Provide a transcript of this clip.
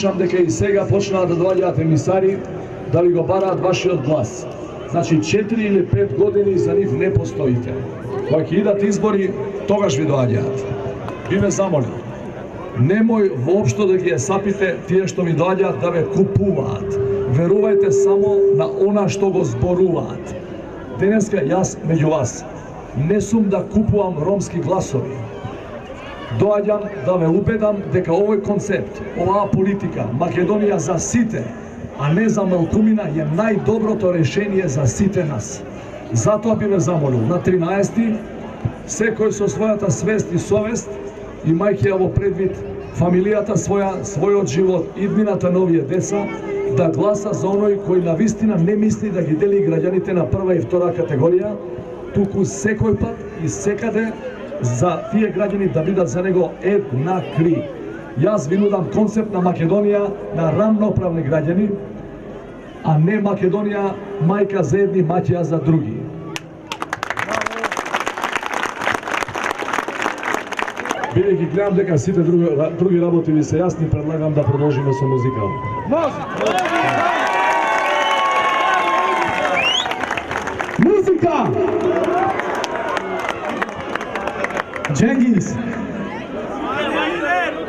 слушам дека и сега почнаа да доаѓаат емисари да ви го бараат вашиот глас. Значи 4 или 5 години за нив не постоите. Кога ќе идат избори, тогаш ви доаѓаат. Би ме замолил, немој воопшто да ги сапите тие што ви доаѓаат да ве купуваат. Верувајте само на она што го зборуваат. Денеска јас меѓу вас не сум да купувам ромски гласови. Доаѓам да ве убедам дека овој концепт, оваа политика, Македонија за сите, а не за малкумина, е најдоброто решение за сите нас. Затоа би ме замолил на 13-ти, секој со својата свест и совест, имајќи ја во предвид фамилијата своја, својот живот, иднината на овие деца, да гласа за оној кој навистина не мисли да ги дели граѓаните на прва и втора категорија, туку секој пат и секаде за тие граѓани да бидат за него еднакви. Јас ви нудам концепт на Македонија на рамноправни граѓани, а не Македонија мајка за едни, маќеја за други. Бидејќи гледам дека сите други работи ви се јасни, предлагам да продолжиме со музика. Музика! Cengiz.